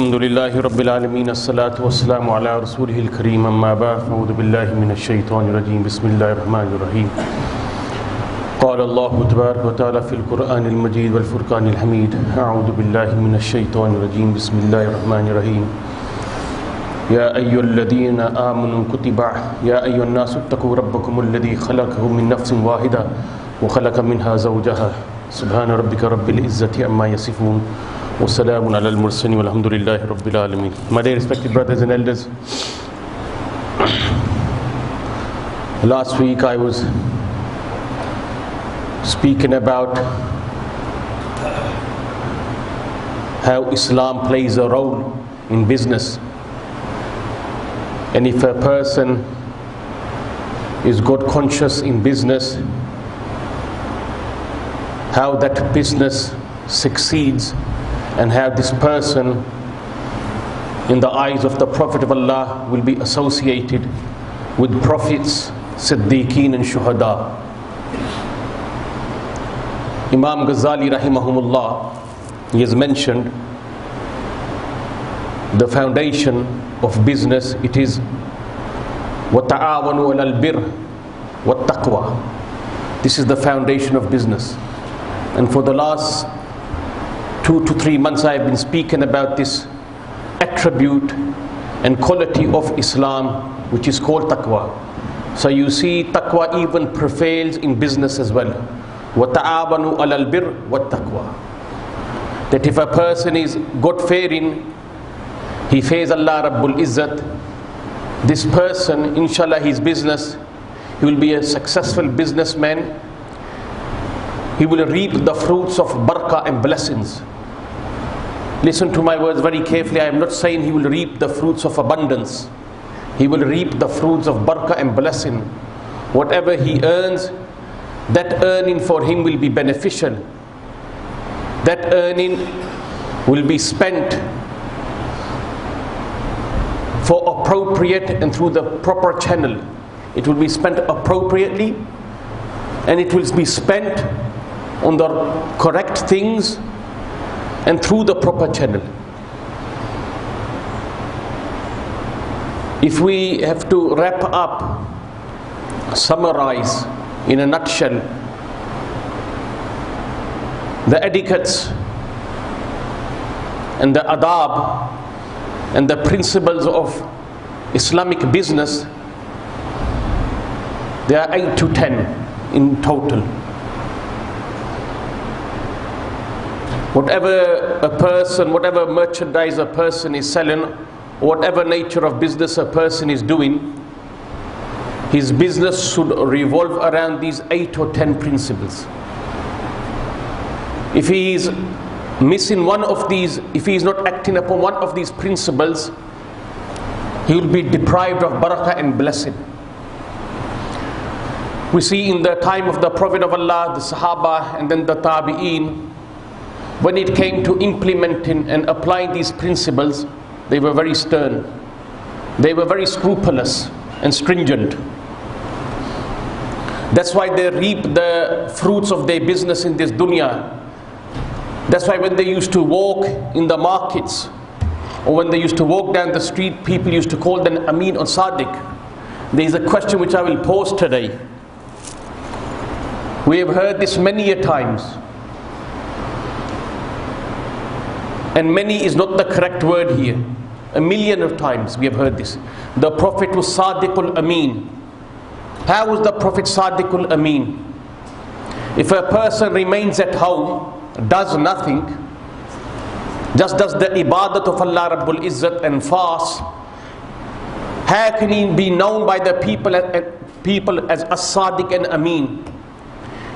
الحمد لله رب العالمين الصلاة والسلام على رسوله الكريم أما بعد أعوذ بالله من الشيطان الرجيم بسم الله الرحمن الرحيم قال الله تبارك وتعالى في القرآن المجيد والفرقان الحميد أعوذ بالله من الشيطان الرجيم بسم الله الرحمن الرحيم يا أيها الذين آمنوا كتب يا أيها الناس اتقوا ربكم الذي خلقكم من نفس واحدة وخلق منها زوجها سبحان ربك رب العزة عما يصفون وسلام على المرسلين والحمد لله رب العالمين. My dear respected brothers and elders, last week I was speaking about how Islam plays a role in business, and if a person is God conscious in business, how that business succeeds, and how this person in the eyes of the Prophet of Allah will be associated with prophets, siddiqeen and shuhada. Imam Ghazali rahimahumullah, he has mentioned the foundation of business. It is وَتَعَاوَنُوا عَلَى الْبِرِّ وَالتَّقْوَى. This is the foundation of business. And for the last 2 to 3 months I have been speaking about this attribute and quality of Islam, which is called taqwa. So you see, taqwa even prevails in business as well. وَتَعَاوَنُوا عَلَى الْبِرِّ وَالتَّقْوَى. That if a person is God-fearing, he fears Allah Rabbul Izzat, this person, inshallah, his business, he will be a successful businessman. He will reap the fruits of barakah and blessings. Listen to my words very carefully. I am not saying he will reap the fruits of abundance. He will reap the fruits of barakah and blessing. Whatever he earns, that earning for him will be beneficial. That earning will be spent for appropriate and through the proper channel. It will be spent appropriately, and it will be spent on the correct things and through the proper channel. If we have to wrap up, summarize in a nutshell the etiquettes and the adab and the principles of Islamic business, there are 8 to 10 in total. Whatever a person, whatever merchandise a person is selling, or whatever nature of business a person is doing, his business should revolve around these 8 or 10 principles. If he is missing one of these, if he is not acting upon one of these principles, he will be deprived of barakah and blessing. We see in the time of the Prophet of Allah, the Sahaba, and then the Tabi'een, when it came to implementing and applying these principles, they were very stern. They were very scrupulous and stringent. That's why they reap the fruits of their business in this dunya. That's why when they used to walk in the markets, or when they used to walk down the street, people used to call them Amin or Sadiq. There is a question which I will pose today. We have heard this many a times, and many is not the correct word here. 1,000,000 of times we have heard this. The Prophet was Sadiqul Amin. How was the Prophet Sadiqul Amin? If a person remains at home, does nothing, just does the ibadat of Allah Rabbul Izzat and fast, how can he be known by the people as As-Sadiq and Amin?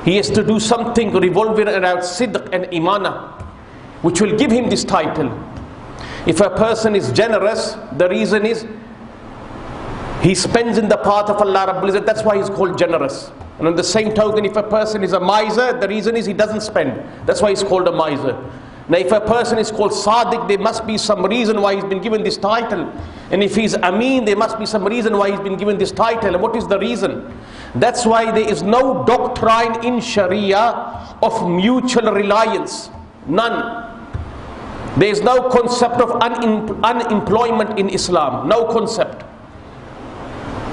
He has to do something revolving around Sidq and Imana, which will give him this title. If a person is generous, the reason is he spends in the path of Allah Rabbul Izzat, that's why he's called generous. And on the same token, if a person is a miser, the reason is he doesn't spend, that's why he's called a miser. Now if a person is called Sadiq, there must be some reason why he's been given this title. And if he's Amin, there must be some reason why he's been given this title. And what is the reason? That's why there is no doctrine in Sharia of mutual reliance. None. There is no concept of unemployment in Islam. No concept.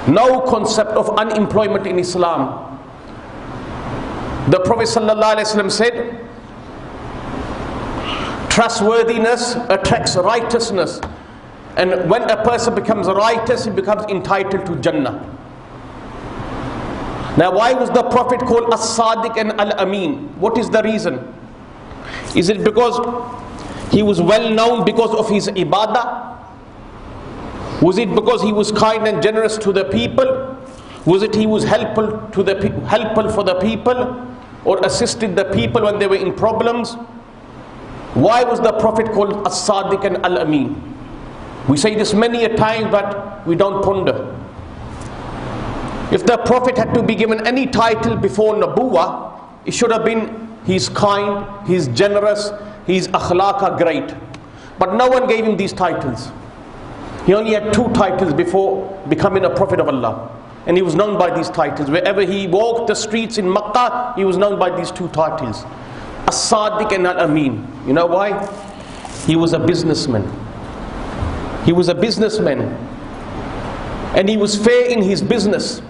No concept of unemployment in Islam. The Prophet ﷺ said, trustworthiness attracts righteousness. And when a person becomes righteous, he becomes entitled to Jannah. Now, why was the Prophet called As-Sadiq and Al-Amin? What is the reason? Is it because he was well known because of his ibadah? Was it because he was kind and generous to the people? Was it he was helpful for the people, or assisted the people when they were in problems? Why was the Prophet called As-Sadiq and Al-Amin? We say this many a time, but we don't ponder. If the Prophet had to be given any title before Nabuwah, it should have been he's kind, he's generous, his akhlaq are great. But no one gave him these titles. He only had 2 titles before becoming a Prophet of Allah. And he was known by these titles. Wherever he walked the streets in Makkah, he was known by these 2 titles. As-Sadiq and Al-Amin. You know why? He was a businessman. He was a businessman. And he was fair in his business.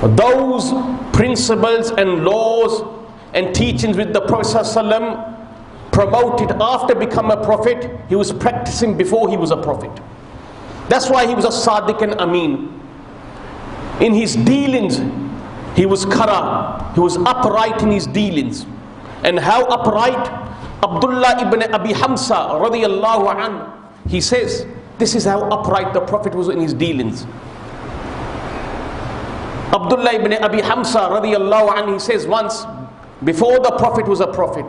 Those principles and laws and teachings with the Prophet ﷺ promoted after becoming a prophet, he was practicing before he was a prophet. That's why he was a Sadiq and Amin. In his dealings, he was kara, he was upright in his dealings. And how upright? Abdullah ibn Abi Hamza radiyallahu anhu, he says, this is how upright the Prophet was in his dealings. Abdullah ibn Abi Hamza radiyallahu anhu, he says once, before the Prophet was a prophet,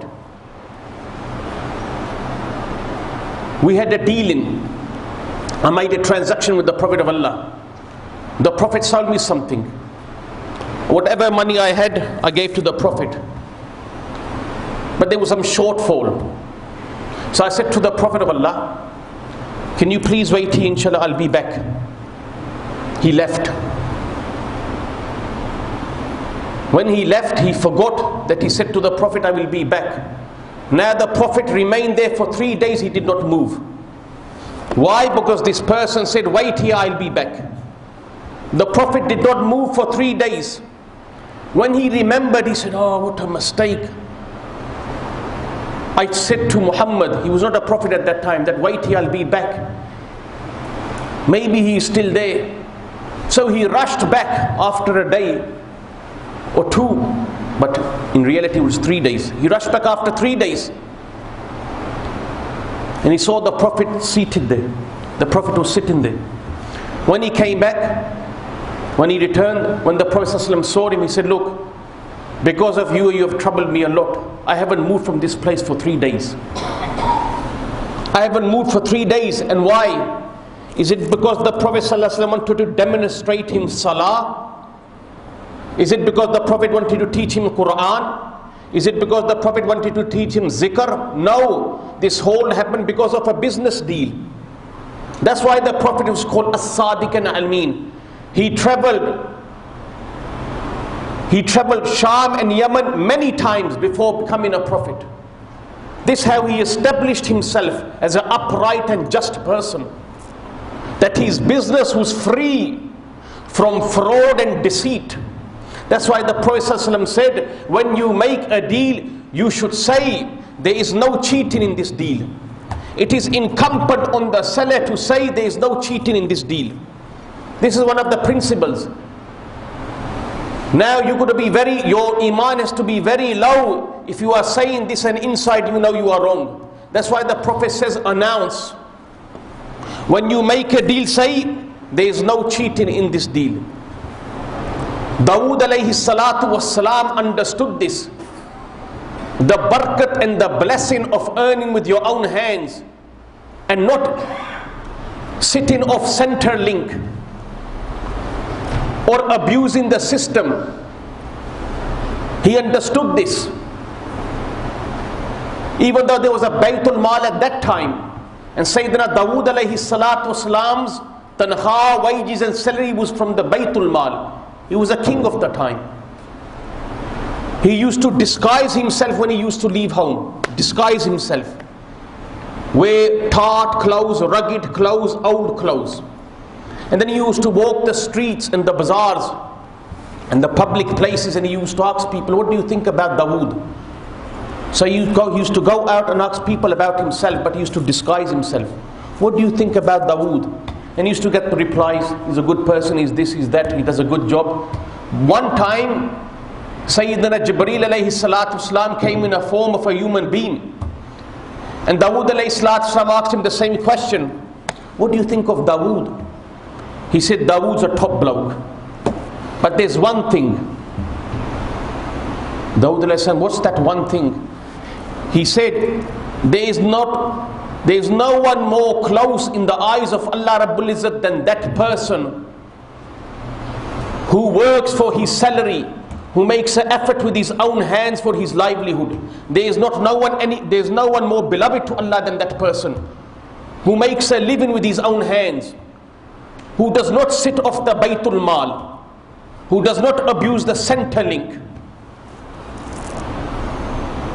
we had a dealing. I made a transaction with the Prophet of Allah. The Prophet sold me something. Whatever money I had, I gave to the Prophet. But there was some shortfall. So I said to the Prophet of Allah, can you please wait here, inshallah, I'll be back. He left. When he left, he forgot that he said to the Prophet, I will be back. Now the Prophet remained there for 3 days, he did not move. Why? Because this person said, wait here, I'll be back. The Prophet did not move for 3 days. When he remembered, he said, oh, what a mistake. I said to Muhammad, he was not a prophet at that time, that wait here, I'll be back. Maybe he is still there. So he rushed back after a day or 2. But in reality it was 3 days. He rushed back after 3 days. And he saw the Prophet seated there. The Prophet was sitting there. When he came back, when he returned, when the Prophet ﷺ saw him, he said, look, because of you, you have troubled me a lot. I haven't moved from this place for 3 days. I haven't moved for 3 days. And why? Is it because the Prophet ﷺ wanted to demonstrate him salah? Is it because the Prophet wanted to teach him Quran? Is it because the Prophet wanted to teach him zikr? No. This whole happened because of a business deal. That's why the Prophet was called As-Sadiq and Al-Amin. He traveled Sham and Yemen many times before becoming a prophet. This is how he established himself as an upright and just person. That his business was free from fraud and deceit. That's why the Prophet ﷺ said, when you make a deal, you should say, there is no cheating in this deal. It is incumbent on the seller to say, there is no cheating in this deal. This is one of the principles. Now you got to be your iman has to be very low. If you are saying this and inside you know you are wrong. That's why the Prophet says, announce. When you make a deal, say, there is no cheating in this deal. Dawood alayhi salatu wassalam understood this. The barakat and the blessing of earning with your own hands and not sitting off Centrelink or abusing the system. He understood this. Even though there was a Baytul Mal at that time, and Sayyidina Dawood alayhi salatu wassalam's tanha, wages and salary was from the Baytul Mal. He was a king of the time. He used to disguise himself when he used to leave home. Disguise himself. wear tarred clothes, rugged clothes, old clothes. And then he used to walk the streets and the bazaars and the public places, and he used to ask people, what do you think about Dawood? So he used to go out and ask people about himself, but he used to disguise himself. What do you think about Dawood? And he used to get the replies, he's a good person, he's this, he's that, he does a good job. One time, Sayyidina Jibreel alayhi salatu salam came in a form of a human being. And Dawood alayhi salatu salam asked him the same question. What do you think of Dawood? He said, Dawood's a top bloke. But there's one thing. Dawood alayhi salam, what's that one thing? He said, there is no one more close in the eyes of Allah Rabbul Izzat than that person who works for his salary, who makes an effort with his own hands for his livelihood. There's no one more beloved to Allah than that person who makes a living with his own hands, who does not sit off the Baytul Mal, who does not abuse the Centrelink.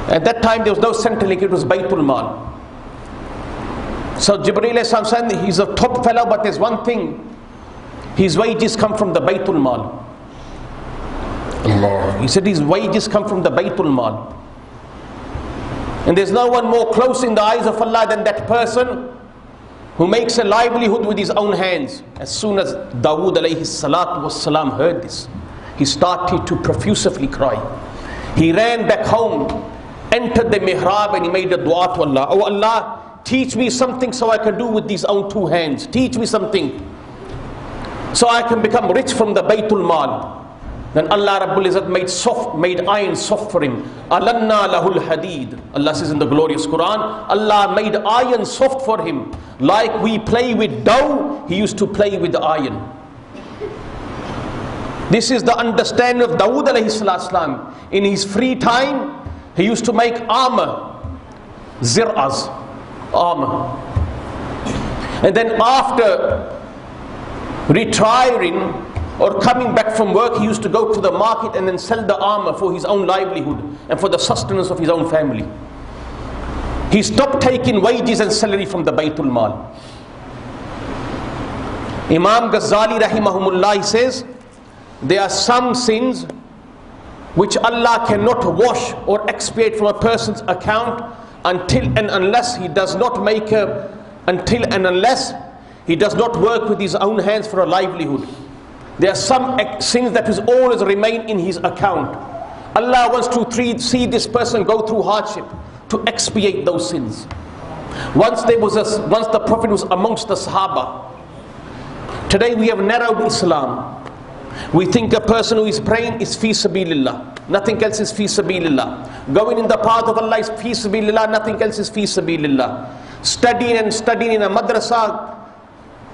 At that time there was no Centrelink, it was Baytul Mal. So Jibreel said, he's a top fellow, but there's one thing, his wages come from the Baytul Mal. Allah. He said his wages come from the Baytul Mal. And there's no one more close in the eyes of Allah than that person who makes a livelihood with his own hands. As soon as Dawood alayhi salatu wassalam heard this, he started to profusely cry. He ran back home, entered the mihrab, and he made a dua to Allah. Oh Allah, teach me something so I can do with these own two hands. Teach me something so I can become rich from the Baytul Mal. Then Allah Rabbul Izzat made iron soft for him. Alanna lahul hadid. Allah says in the glorious Quran, Allah made iron soft for him. Like we play with dough, he used to play with iron. This is the understanding of Dawood alayhi salam. In his free time, he used to make armor, zir'as, armor. And then after retiring or coming back from work, he used to go to the market and then sell the armor for his own livelihood and for the sustenance of his own family. He stopped taking wages and salary from the Baytul Mal. Imam Ghazali rahimahumullah says, there are some sins which Allah cannot wash or expiate from a person's account until and unless he does not work with his own hands for a livelihood. There are some sins that will always remain in his account. Allah wants to see this person go through hardship to expiate those sins. Once the Prophet was amongst the Sahaba. Today we have narrowed Islam. We think a person who is praying is fi sabilillah. Nothing else is fi sabilillah. Going in the path of Allah is fi sabilillah. Nothing else is fi sabilillah. Studying in a madrasa,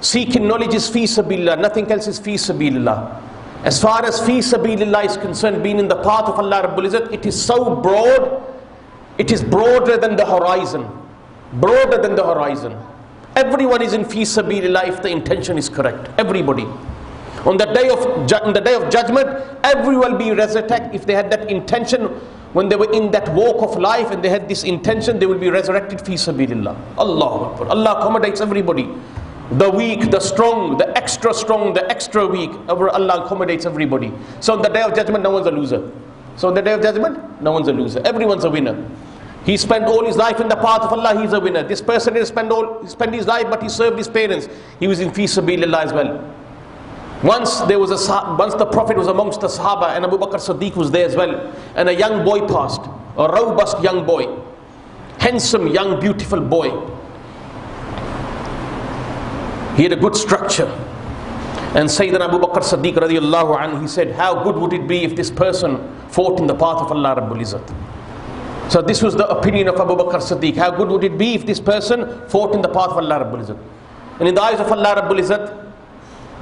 seeking knowledge is fi sabilillah. Nothing else is fi sabilillah. As far as fi sabilillah is concerned, being in the path of Allah Rabbul Izzat, it is so broad, it is broader than the horizon. Broader than the horizon. Everyone is in fi sabilillah if the intention is correct. Everybody. On the day of judgment, everyone will be resurrected if they had that intention. When they were in that walk of life and they had this intention, they will be resurrected fi sabilillah. Allahu Akbar. Allah accommodates everybody. The weak, the strong, the extra weak. Allah accommodates everybody. So on the day of judgment, no one's a loser. So on the day of judgment, no one's a loser. Everyone's a winner. He spent all his life in the path of Allah, he's a winner. This person didn't spend his life, but he served his parents. He was in fi sabilillah as well. Once the Prophet was amongst the Sahaba, and Abu Bakr Siddiq was there as well, and a young boy passed, a robust young boy, handsome, young, beautiful boy. He had a good structure. And Sayyidina Abu Bakr Siddiq radiallahu anhu, he said, how good would it be if this person fought in the path of Allah Rabbul Izzat? So this was the opinion of Abu Bakr Siddiq. How good would it be if this person fought in the path of Allah Rabbul Izzat? And in the eyes of Allah Rabbul Izzat,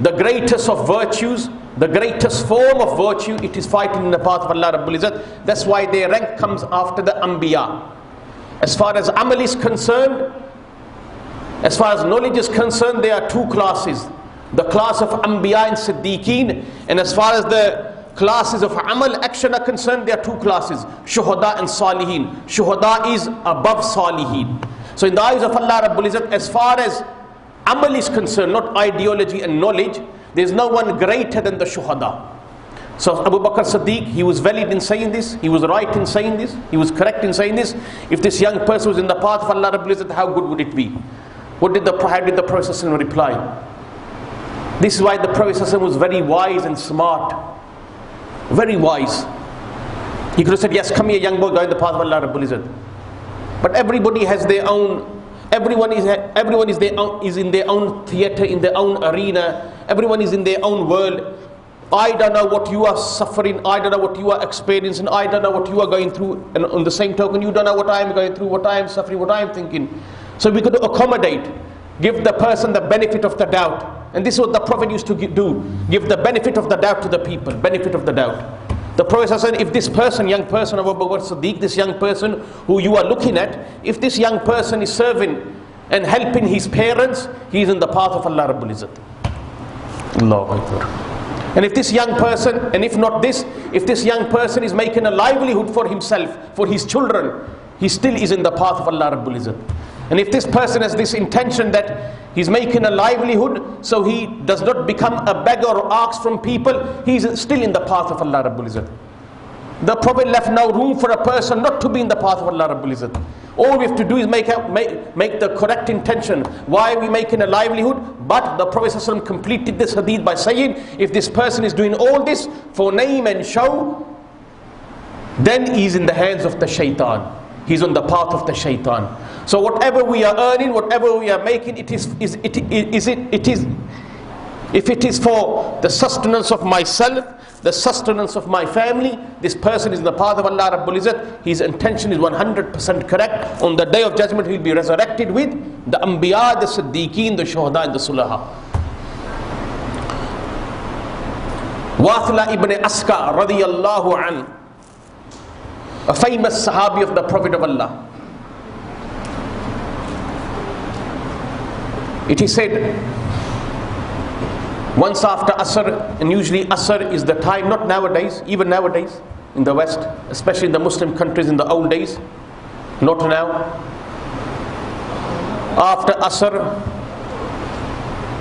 the greatest of virtues, the greatest form of virtue, it is fighting in the path of Allah Rabbul Izzat. That's why their rank comes after the Anbiya. As far as Amal is concerned, as far as knowledge is concerned, there are two classes. The class of Anbiya and Siddiqeen. And as far as the classes of Amal, action are concerned, there are two classes. Shuhada and Salihin. Shuhada is above Salihin. So in the eyes of Allah Rabbul Izzat, as far as amal is concerned, not ideology and knowledge, there's no one greater than the shuhada. So Abu Bakr Siddiq, he was valid in saying this, he was right in saying this, he was correct in saying this. If this young person was in the path of Allah Rabbul Izzat, how good would it be? How did the Prophet reply? This is why the Prophet was very wise and smart. Very wise. He could have said, yes, come here young boy, go in the path of Allah Rabbul Izzat. But everybody has their own, everyone is in their own theatre, in their own arena. Everyone is in their own world. I don't know what you are suffering, I don't know what you are experiencing, I don't know what you are going through. And on the same token, you don't know what I am going through, what I am suffering, what I am thinking. So we could accommodate, give the person the benefit of the doubt. And this is what the Prophet used to do. Give the benefit of the doubt to the people. Benefit of the doubt. The Prophet said, if this person, young person of Abu Bakr Siddiq, this young person who you are looking at, if this young person is serving and helping his parents, he is in the path of Allah Rabbul Izzat. Allahu Akbar. And if this young person, and if not this, if this young person is making a livelihood for himself, for his children, he still is in the path of Allah Rabbul Izzat. And if this person has this intention that he's making a livelihood, so he does not become a beggar or asks from people, he's still in the path of Allah Rabbul Izzat. The Prophet left no room for a person not to be in the path of Allah Rabbul Izzat. All we have to do is make the correct intention. Why are we making a livelihood? But the Prophet ﷺ completed this hadith by saying, if this person is doing all this for name and show, then he's in the hands of the shaitan. He's on the path of the shaitan. So whatever we are earning, whatever we are making, if it is for the sustenance of myself, the sustenance of my family, this person is in the path of Allah Rabbul Izzat, his intention is 100% correct. On the day of judgment he will be resurrected with the Anbiya, the Siddiqeen, the Shuhada and the Sulaha. Wathila ibn Aska radiyallahu an, a famous Sahabi of the Prophet of Allah. It is said, once after Asr, and usually Asr is the time, not nowadays, even nowadays in the West, especially in the Muslim countries in the old days, not now. After Asr,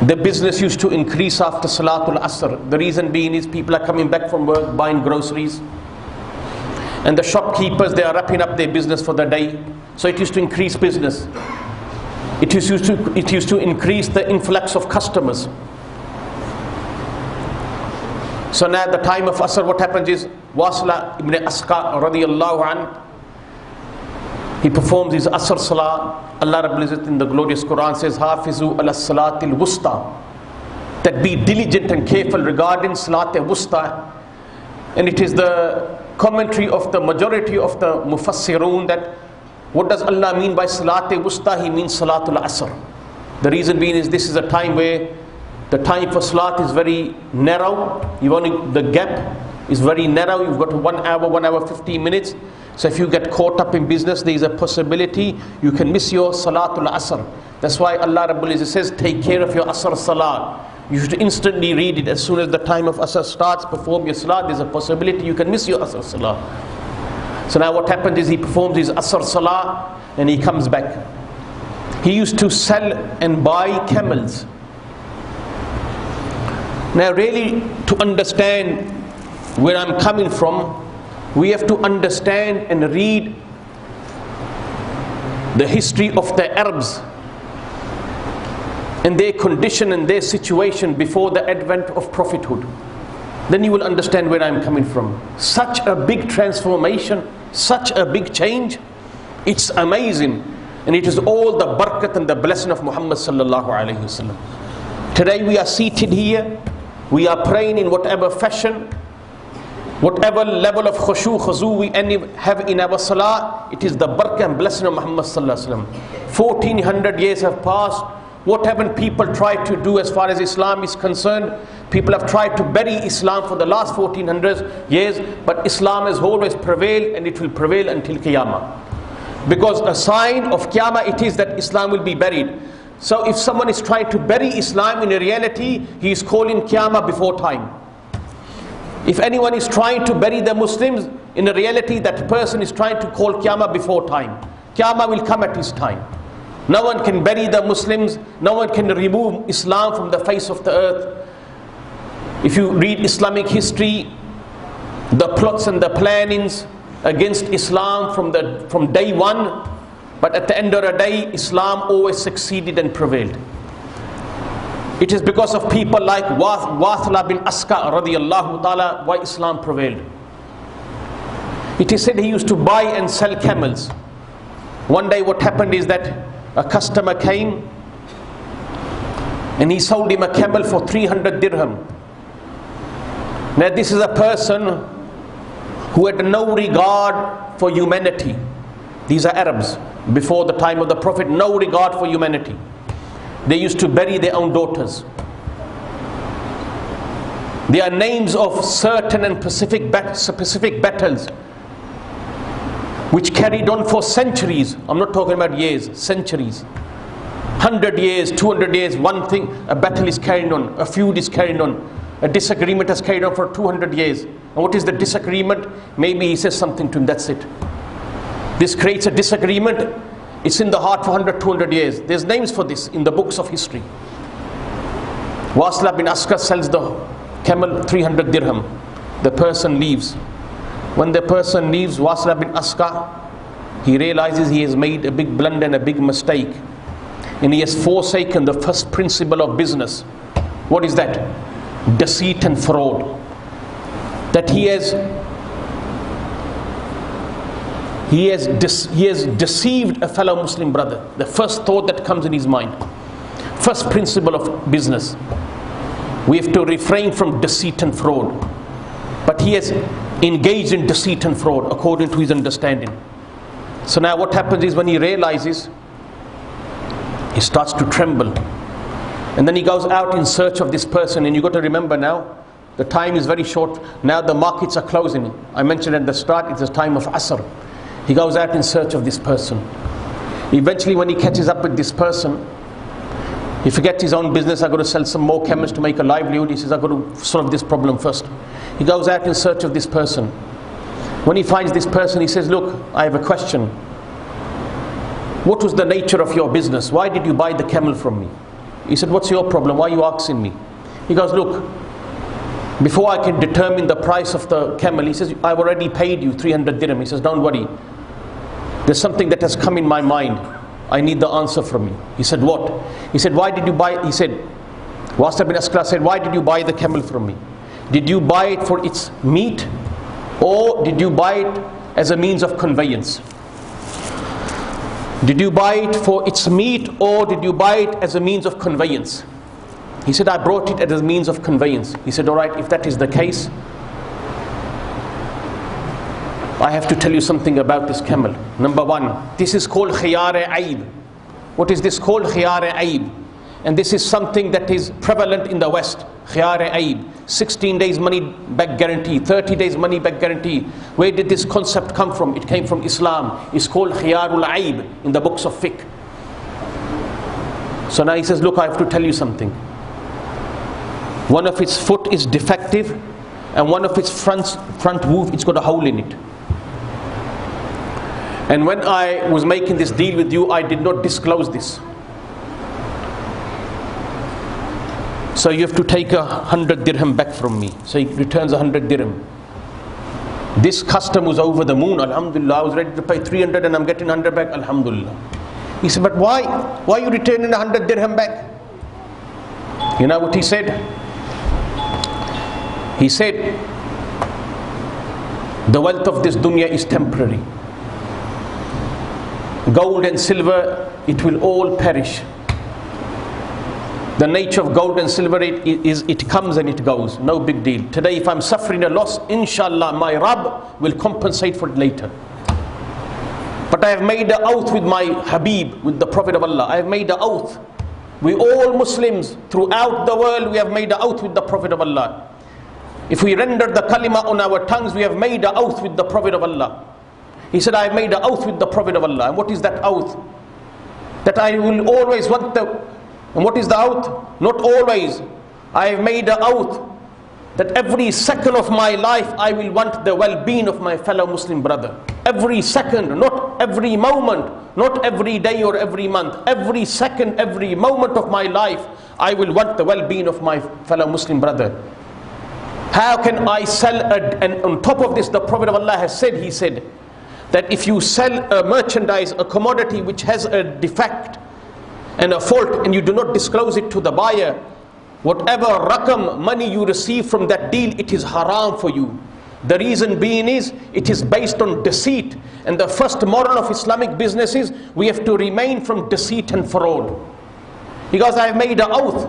the business used to increase after Salatul Asr. The reason being is people are coming back from work, buying groceries. And the shopkeepers, they are wrapping up their business for the day. So it used to increase business. It used to increase the influx of customers. So now at the time of Asr, what happens is, Wasila ibn Aska radiyallahu an, he performs his Asr Salah. Allah Rabbul Izzat in the glorious Quran says, Hafizu ala salatil wusta, that be diligent and careful regarding Salat wusta. And it is the commentary of the majority of the Mufassirun that what does Allah mean by Salat wusta? He means Salatul Asr. The reason being is this is a time where the time for Salat is very narrow. The gap is very narrow. You've got 1 hour, 1 hour 15 minutes. So if you get caught up in business, there is a possibility you can miss your Salatul Asr. That's why Allah Rabbul Izzat says, take care of your Asr Salah. You should instantly read it. As soon as the time of Asr starts, perform your Salah. There's a possibility you can miss your Asr Salah. So now what happens is he performs his Asr Salah and he comes back. He used to sell and buy camels. Now really, to understand where I'm coming from, we have to understand and read the history of the Arabs and their condition and their situation before the advent of prophethood. Then you will understand where I'm coming from. Such a big transformation, such a big change, it's amazing. And it is all the barakat and the blessing of Muhammad sallallahu alayhi wasallam. Today we are seated here, we are praying in whatever fashion, whatever level of khushu, khuzu we have in our salah, it is the barakah and blessing of Muhammad sallallahu alaihi wasallam. 1400 years have passed. What haven't people tried to do as far as Islam is concerned? People have tried to bury Islam for the last 1400 years, but Islam has always prevailed and it will prevail until Qiyamah. Because a sign of Qiyamah it is that Islam will be buried. So if someone is trying to bury Islam, in reality he is calling Qiyamah before time. If anyone is trying to bury the Muslims, in reality that person is trying to call Qiyamah before time. Qiyamah will come at his time. No one can bury the Muslims. No one can remove Islam from the face of the earth. If you read Islamic history, the plots and the plannings against Islam from day one, but at the end of the day, Islam always succeeded and prevailed. It is because of people like Wathla bin Aska radiyallahu ta'ala why Islam prevailed. It is said he used to buy and sell camels. One day what happened is that a customer came and he sold him a camel for 300 dirham. Now this is a person who had no regard for humanity. These are Arabs. Before the time of the Prophet, no regard for humanity. They used to bury their own daughters. There are names of certain and specific battles which carried on for centuries. I'm not talking about years, centuries. 100 years, 200 years, one thing, a battle is carried on, a feud is carried on, a disagreement has carried on for 200 years. And what is the disagreement? Maybe he says something to him, that's it. This creates a disagreement. It's in the heart for 100, 200 years. There's names for this in the books of history. Wasla bin Askar sells the camel 300 dirham. The person leaves. When the person leaves, Wasla bin Askar, he realizes he has made a big blunder and a big mistake. And he has forsaken the first principle of business. What is that? Deceit and fraud. That he has deceived a fellow Muslim brother. The first thought that comes in his mind. First principle of business. We have to refrain from deceit and fraud. But he has engaged in deceit and fraud according to his understanding. So now what happens is when he realizes, he starts to tremble. And then he goes out in search of this person. And you've got to remember now, the time is very short. Now the markets are closing. I mentioned at the start, it's the time of Asr. He goes out in search of this person. Eventually when he catches up with this person, he forgets his own business. I've got to sell some more camels to make a livelihood. He says, I've got to solve this problem first. He goes out in search of this person. When he finds this person, he says, look, I have a question. What was the nature of your business? Why did you buy the camel from me? He said, what's your problem? Why are you asking me? He goes, look, before I can determine the price of the camel, he says, I've already paid you 300 dirham. He says, don't worry. There's something that has come in my mind. I need the answer from you. He said, what? He said, why did you buy? He said, Wasta bin Askar said, why did you buy the camel from me? Did you buy it for its meat? Or did you buy it as a means of conveyance? Did you buy it for its meat? Or did you buy it as a means of conveyance? He said, I brought it as a means of conveyance. He said, all right, if that is the case, I have to tell you something about this camel. Number one, this is called khiyar aib. What is this called? Khiyar aib. And this is something that is prevalent in the West. Khiyar aib. 16 days money back guarantee, 30 days money back guarantee. Where did this concept come from? It came from Islam. It's called khiyarul aib in the books of fiqh. So now he says, look, I have to tell you something. One of its foot is defective, and one of its front hoof, it's got a hole in it. And when I was making this deal with you, I did not disclose this. So you have to take 100 dirham back from me. So he returns 100 dirham. This customer was over the moon. Alhamdulillah, I was ready to pay 300 and I'm getting 100 back. Alhamdulillah. He said, but why? Why are you returning 100 dirham back? You know what he said? He said, the wealth of this dunya is temporary. Gold and silver, it will all perish. The nature of gold and silver it comes and it goes. No big deal. Today if I'm suffering a loss, inshallah my Rabb will compensate for it later. But I have made an oath with my Habib, with the Prophet of Allah. I have made an oath. We all Muslims throughout the world, we have made an oath with the Prophet of Allah. If we render the kalima on our tongues, we have made an oath with the Prophet of Allah. He said, I have made an oath with the Prophet of Allah. And what is that oath? That I will always want the... And what is the oath? Not always. I have made an oath that every second of my life I will want the well-being of my fellow Muslim brother. Every second, not not every moment, not every day or every month, every second, every moment of my life, I will want the well-being of my fellow Muslim brother. How can I sell and on top of this, the Prophet of Allah has said, he said, that if you sell a merchandise, a commodity which has a defect and a fault, and you do not disclose it to the buyer, whatever rakam money you receive from that deal, it is haram for you. The reason being is, it is based on deceit. And the first moral of Islamic business is, we have to remain from deceit and fraud. He goes, I have made an oath.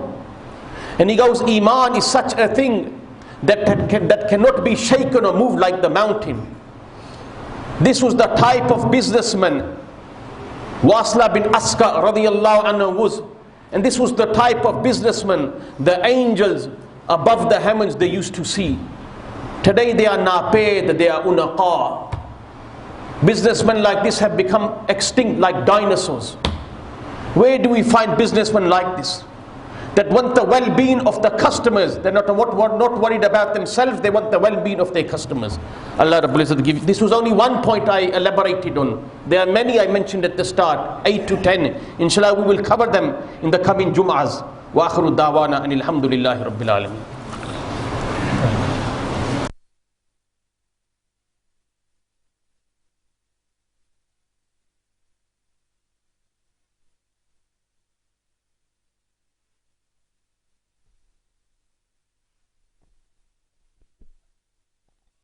And he goes, Iman is such a thing that cannot be shaken or moved like the mountain. This was the type of businessman Wasla bin Aska radiyallahu anhu was. And this was the type of businessman the angels above the heavens they used to see. Today they are napaid, they are unaqa. Businessmen like this have become extinct like dinosaurs. Where do we find businessmen like this? That want the well-being of the customers. They're not worried about themselves, they want the well-being of their customers. Allah Rabbul Izzat give. This was only one point I elaborated on. There are many I mentioned at the start, 8 to 10. Inshallah we will cover them in the coming Jum'ahs. Wa akhiru da'wana anil hamdulillahi rabbil alamin.